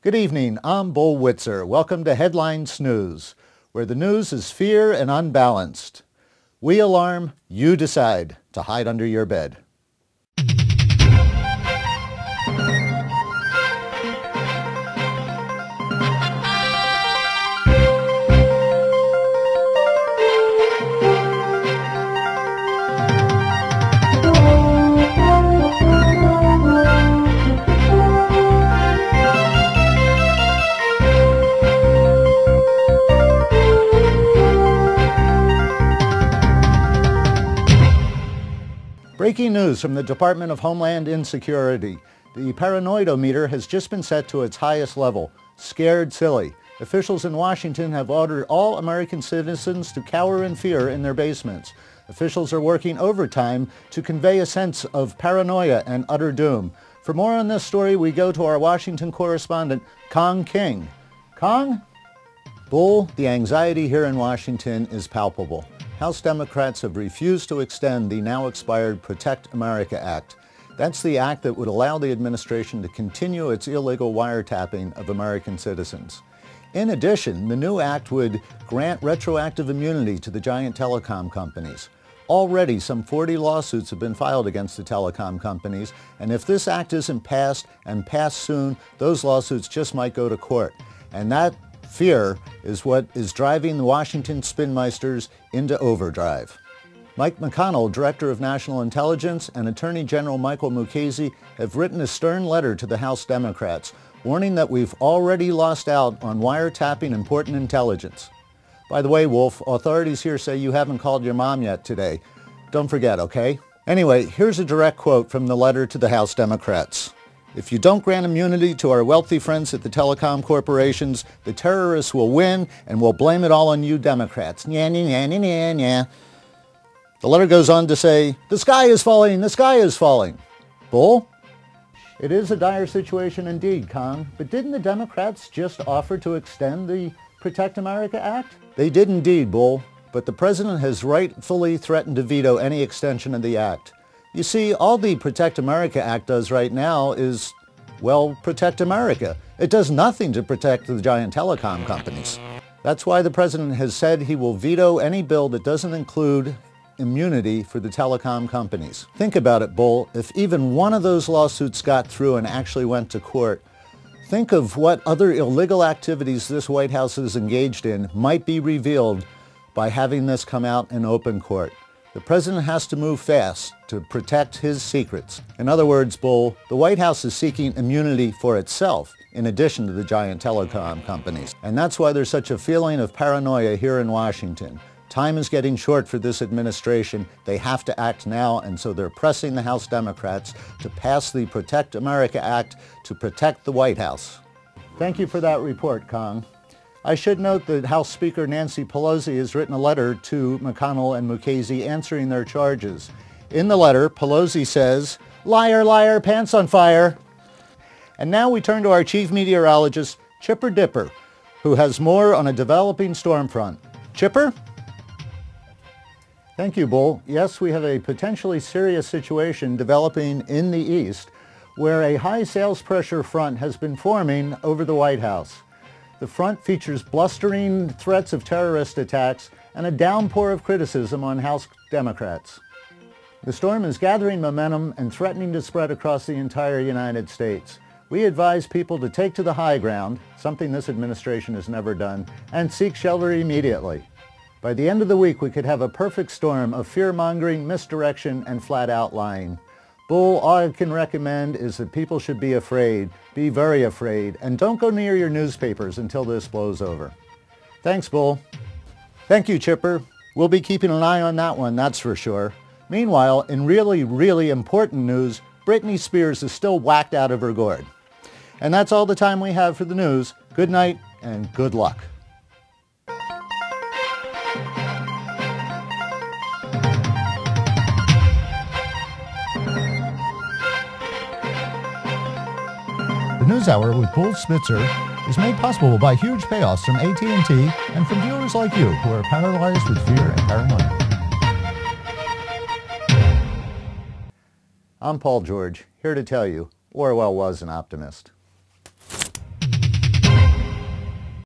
Good evening, I'm Bull Witzer. Welcome to Headline Snooze, where the news is fear and unbalanced. We alarm, you decide to hide under your bed. Breaking news from the Department of Homeland Insecurity. The paranoia meter has just been set to its highest level. Scared silly. Officials in Washington have ordered all American citizens to cower in fear in their basements. Officials are working overtime to convey a sense of paranoia and utter doom. For more on this story, we go to our Washington correspondent, Kong King. Kong? Bull, the anxiety here in Washington is palpable. House Democrats have refused to extend the now expired Protect America Act. That's the act that would allow the administration to continue its illegal wiretapping of American citizens. In addition, the new act would grant retroactive immunity to the giant telecom companies. Already, some 40 lawsuits have been filed against the telecom companies, and if this act isn't passed, and passed soon, those lawsuits just might go to court. And that fear is what is driving the Washington spinmeisters into overdrive. Mike McConnell, Director of National Intelligence, and Attorney General Michael Mukasey have written a stern letter to the House Democrats, warning that we've already lost out on wiretapping important intelligence. By the way, Wolf, authorities here say you haven't called your mom yet today. Don't forget, okay? Anyway, here's a direct quote from the letter to the House Democrats. If you don't grant immunity to our wealthy friends at the telecom corporations, the terrorists will win and we'll blame it all on you Democrats. Nya, nya, nya, nya, nya, nya. The letter goes on to say, the sky is falling, the sky is falling. Bull? It is a dire situation indeed, Kong, but didn't the Democrats just offer to extend the Protect America Act? They did indeed, Bull, but the president has rightfully threatened to veto any extension of the act. You see, all the Protect America Act does right now is, well, protect America. It does nothing to protect the giant telecom companies. That's why the president has said he will veto any bill that doesn't include immunity for the telecom companies. Think about it, Bull. If even one of those lawsuits got through and actually went to court, think of what other illegal activities this White House is engaged in might be revealed by having this come out in open court. The president has to move fast to protect his secrets. In other words, Bull, the White House is seeking immunity for itself, in addition to the giant telecom companies. And that's why there's such a feeling of paranoia here in Washington. Time is getting short for this administration. They have to act now, and so they're pressing the House Democrats to pass the Protect America Act to protect the White House. Thank you for that report, Kong. I should note that House Speaker Nancy Pelosi has written a letter to McConnell and Mukasey answering their charges. In the letter, Pelosi says, liar, liar, pants on fire. And now we turn to our chief meteorologist, Chipper Dipper, who has more on a developing storm front. Chipper? Thank you, Bull. Yes, we have a potentially serious situation developing in the east where a high sales pressure front has been forming over the White House. The front features blustering threats of terrorist attacks and a downpour of criticism on House Democrats. The storm is gathering momentum and threatening to spread across the entire United States. We advise people to take to the high ground, something this administration has never done, and seek shelter immediately. By the end of the week, we could have a perfect storm of fear-mongering, misdirection, and flat-out lying. Bull, all I can recommend is that people should be afraid, be very afraid, and don't go near your newspapers until this blows over. Thanks, Bull. Thank you, Chipper. We'll be keeping an eye on that one, that's for sure. Meanwhile, in really, really important news, Britney Spears is still whacked out of her gourd. And that's all the time we have for the news. Good night and good luck. The News Hour with Bull Spitzer is made possible by huge payoffs from AT&T and from viewers like you who are paralyzed with fear and paranoia. I'm Paul George, here to tell you, Orwell was an optimist.